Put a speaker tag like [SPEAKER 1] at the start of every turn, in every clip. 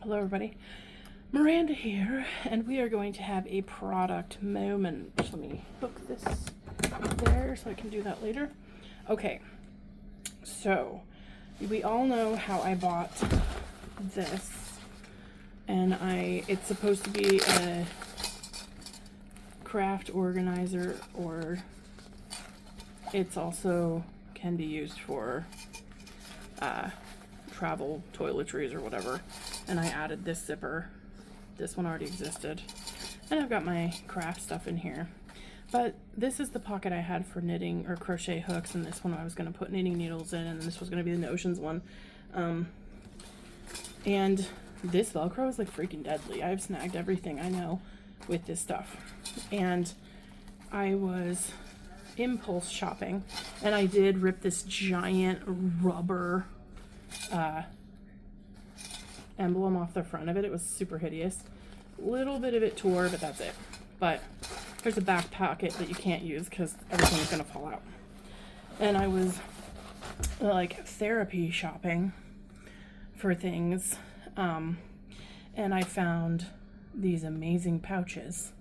[SPEAKER 1] Hello everybody, Miranda here, and we are going to have a product moment. Let me hook this there so I can do that later. Okay, so we all know how I bought this, and it's supposed to be a craft organizer, or it's also can be used for travel toiletries or whatever. And I added this zipper. This one already existed. And I've got my craft stuff in here. But this is the pocket I had for knitting or crochet hooks, and this one I was going to put knitting needles in, and this was going to be the Notions one. And this Velcro is like freaking deadly. I've snagged everything I know with this stuff. And I was impulse shopping, and I did rip this giant rubber emblem off the front of it. It was super hideous. A little bit of it tore, but that's it. But there's a back pocket that you can't use because everything is going to fall out. And I was like therapy shopping for things, and I found these amazing pouches.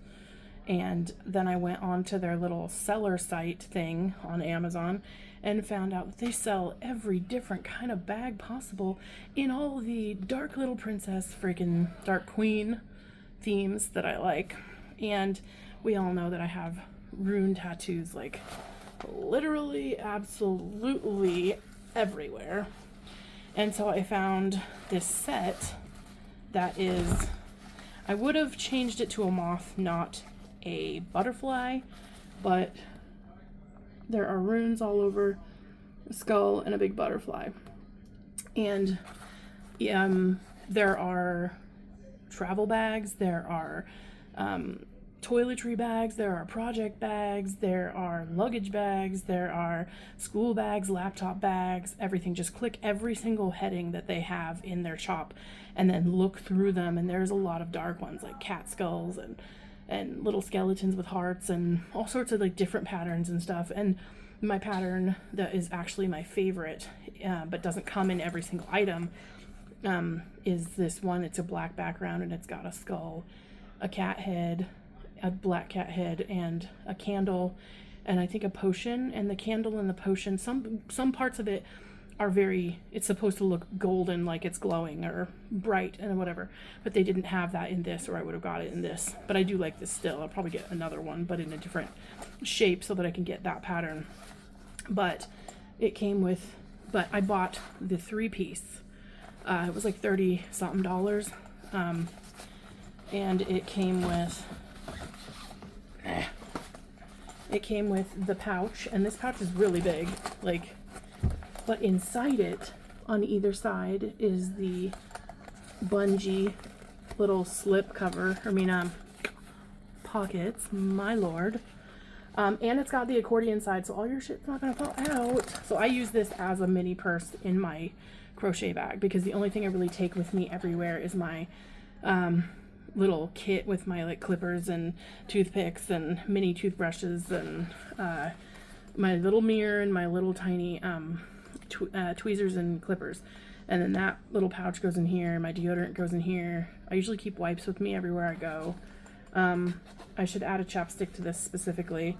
[SPEAKER 1] And then I went on to their little seller site thing on Amazon and found out they sell every different kind of bag possible in all the Dark Little Princess, freaking Dark Queen themes that I like. And we all know that I have rune tattoos like literally absolutely everywhere. And so I found this set that is, I would have changed it to a moth, not a butterfly, but there are runes all over a skull and a big butterfly. And there are travel bags, there are toiletry bags, there are project bags, there are luggage bags, there are school bags, laptop bags, everything. Just click every single heading that they have in their shop and then look through them, and there's a lot of dark ones like cat skulls and little skeletons with hearts and all sorts of like different patterns and stuff. And my pattern that is actually my favorite, but doesn't come in every single item, is this one. It's a black background and it's got a skull, a cat head, a black cat head, and a candle, and I think a potion. And the candle and the potion, some parts of it are it's supposed to look golden, like it's glowing or bright and whatever, but they didn't have that in this, or I would have got it in this. But I do like this still. I'll probably get another one, but in a different shape so that I can get that pattern. But it came with, but I bought the 3-piece. It was like $30 something, and it came with the pouch, and this pouch is really big, like, but inside it on either side is the bungee little slip cover, pockets, my lord. And it's got the accordion side, so all your shit's not gonna fall out. So I use this as a mini purse in my crochet bag, because the only thing I really take with me everywhere is my little kit with my like clippers and toothpicks and mini toothbrushes and my little mirror and my little tiny tweezers and clippers. And then that little pouch goes in here, my deodorant goes in here. I usually keep wipes with me everywhere I go. I should add a chapstick to this specifically,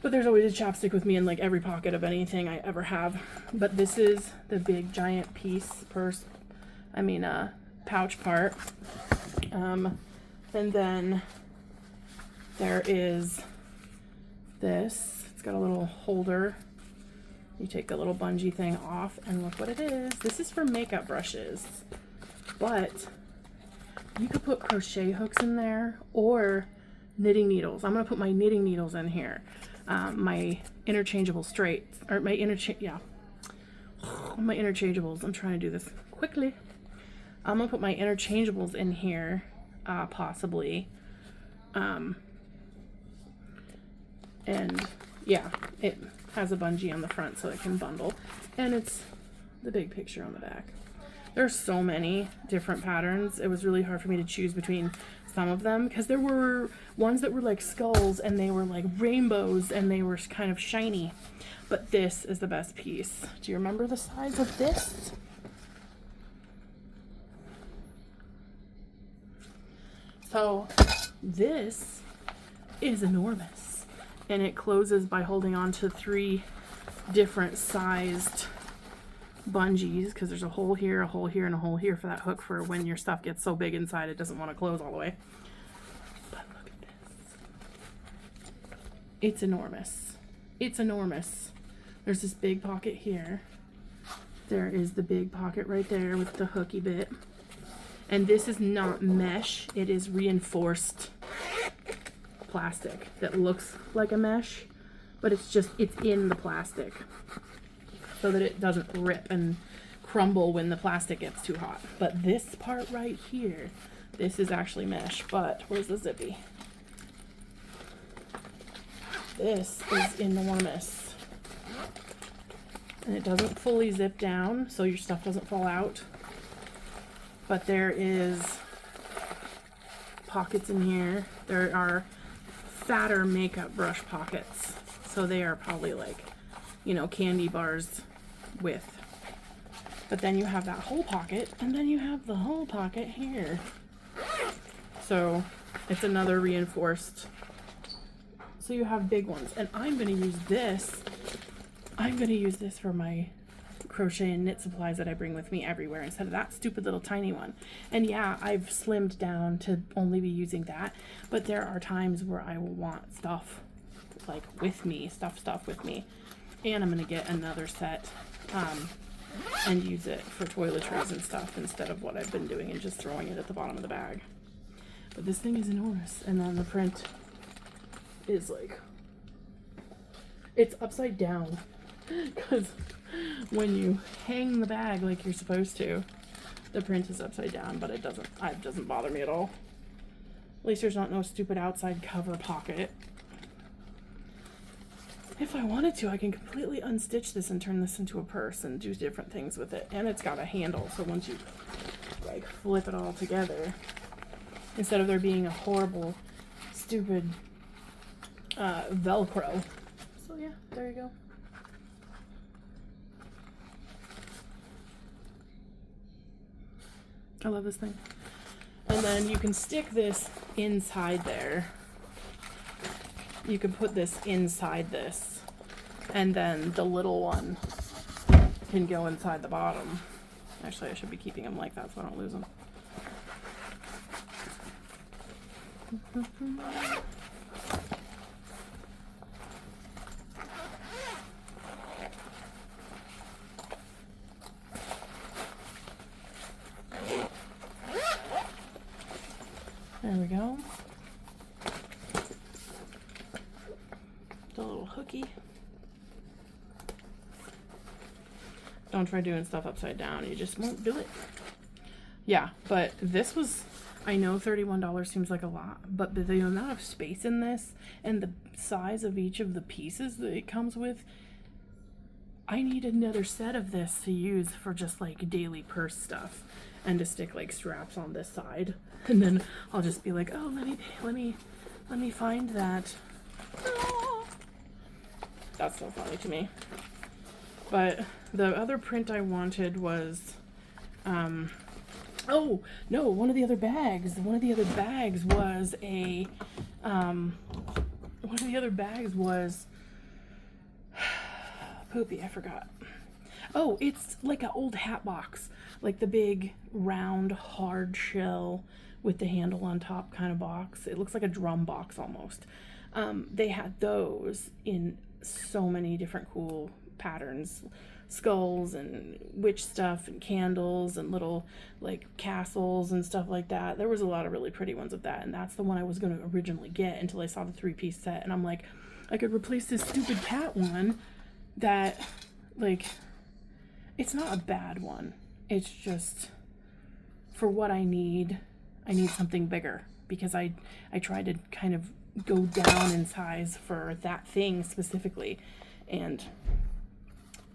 [SPEAKER 1] but there's always a chapstick with me in like every pocket of anything I ever have. But this is the big giant pouch part. And then there is this. It's got a little holder. You take the little bungee thing off, and look what it is. This is for makeup brushes, but you could put crochet hooks in there or knitting needles. I'm gonna put my knitting needles in here. My interchangeable straights, or my interchangeables. I'm trying to do this quickly. I'm gonna put my interchangeables in here, possibly. And yeah, it has a bungee on the front so it can bundle, and it's the big picture on the back. There's so many different patterns. It was really hard for me to choose between some of them, because there were ones that were like skulls and they were like rainbows and they were kind of shiny. But this is the best piece. Do you remember the size of this? So this is enormous, and it closes by holding on to 3 different sized bungees, because there's a hole here, a hole here, and a hole here for that hook for when your stuff gets so big inside it doesn't want to close all the way. But look at this. It's enormous. It's enormous. There's this big pocket here. There is the big pocket right there with the hooky bit. And this is not mesh, it is reinforced plastic that looks like a mesh, but it's in the plastic so that it doesn't rip and crumble when the plastic gets too hot. But this part right here, this is actually mesh, but where's the zippy? This is enormous. And it doesn't fully zip down, so your stuff doesn't fall out. But there is pockets in here. There are fatter makeup brush pockets. So they are probably like, you know, candy bars width. But then you have that whole pocket, and then you have the whole pocket here. So it's another reinforced. So you have big ones. And I'm going to use this. I'm going to use this for my crochet and knit supplies that I bring with me everywhere instead of that stupid little tiny one. And yeah, I've slimmed down to only be using that, but there are times where I will want stuff like with me, stuff with me. And I'm going to get another set and use it for toiletries and stuff instead of what I've been doing and just throwing it at the bottom of the bag. But this thing is enormous, and then the print is like, it's upside down because when you hang the bag like you're supposed to, the print is upside down, but it doesn't bother me at all. At least there's not no stupid outside cover pocket. If I wanted to, I can completely unstitch this and turn this into a purse and do different things with it. And it's got a handle, so once you like flip it all together, instead of there being a horrible, stupid Velcro. So yeah, there you go. I love this thing. And then you can stick this inside there. You can put this inside this, and then the little one can go inside the bottom. Actually, I should be keeping them like that so I don't lose them. There we go. The little hooky. Don't try doing stuff upside down. You just won't do it. Yeah, but this was, I know $31 seems like a lot, but the amount of space in this and the size of each of the pieces that it comes with, I need another set of this to use for just like daily purse stuff and to stick like straps on this side. And then I'll just be like, oh, let me find that. That's so funny to me. But the other print I wanted was, oh no, one of the other bags was a, poopy, I forgot. Oh, it's like an old hat box, like the big round hard shell with the handle on top kind of box. It looks like a drum box almost. They had those in so many different cool patterns, skulls and witch stuff and candles and little like castles and stuff like that. There was a lot of really pretty ones of that, and that's the one I was going to originally get until I saw the 3-piece set, and I'm like, I could replace this stupid cat one that, like, it's not a bad one. It's just for what I need something bigger, because I tried to kind of go down in size for that thing specifically, and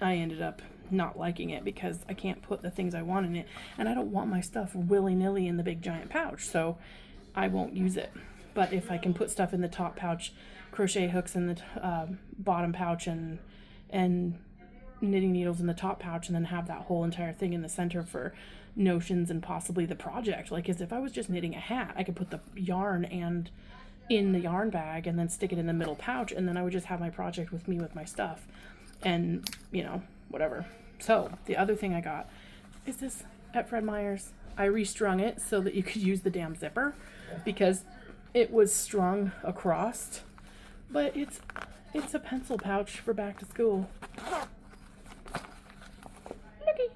[SPEAKER 1] I ended up not liking it because I can't put the things I want in it, and I don't want my stuff willy-nilly in the big giant pouch, so I won't use it. But if I can put stuff in the top pouch, crochet hooks in the bottom pouch, and knitting needles in the top pouch and then have that whole entire thing in the center for notions and possibly the project. Like, as if I was just knitting a hat, I could put the yarn and in the yarn bag and then stick it in the middle pouch, and then I would just have my project with me with my stuff and, you know, whatever. So the other thing I got is this at Fred Meyer's. I restrung it so that you could use the damn zipper because it was strung across, but it's a pencil pouch for back to school. Looky.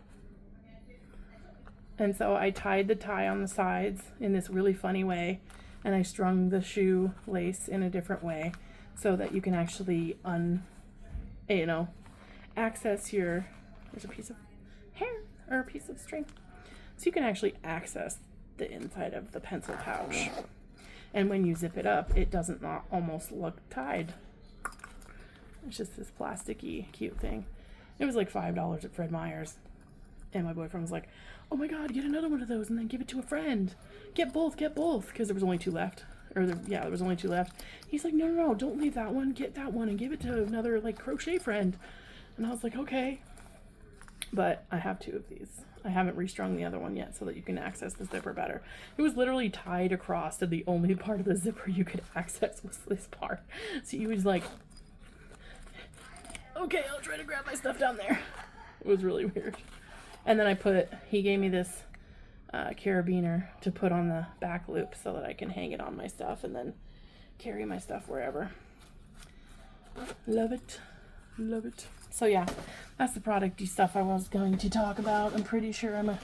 [SPEAKER 1] And so I tied the tie on the sides in this really funny way, and I strung the shoe lace in a different way so that you can actually access your, there's a piece of hair or a piece of string. So you can actually access the inside of the pencil pouch. And when you zip it up, it doesn't almost look tied. It's just this plasticky, cute thing. It was like $5 at Fred Meyer's. And my boyfriend was like, oh my God, get another one of those and then give it to a friend. Get both. Because there was only 2 left. There was only 2 left. He's like, no, don't leave that one. Get that one and give it to another, like, crochet friend. And I was like, okay. But I have 2 of these. I haven't restrung the other one yet so that you can access the zipper better. It was literally tied across, and the only part of the zipper you could access was this part. So he was like, okay, I'll try to grab my stuff down there. It was really weird. And then he gave me this carabiner to put on the back loop so that I can hang it on my stuff and then carry my stuff wherever. Love it. So yeah, that's the producty stuff I was going to talk about. I'm pretty sure I'm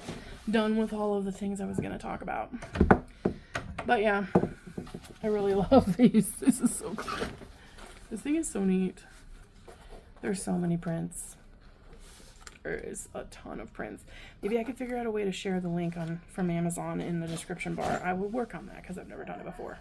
[SPEAKER 1] done with all of the things I was going to talk about. But yeah, I really love these. This is so cool. This thing is so neat. There's so many prints. There is a ton of prints. Maybe I could figure out a way to share the link from Amazon in the description bar. I will work on that because I've never done it before.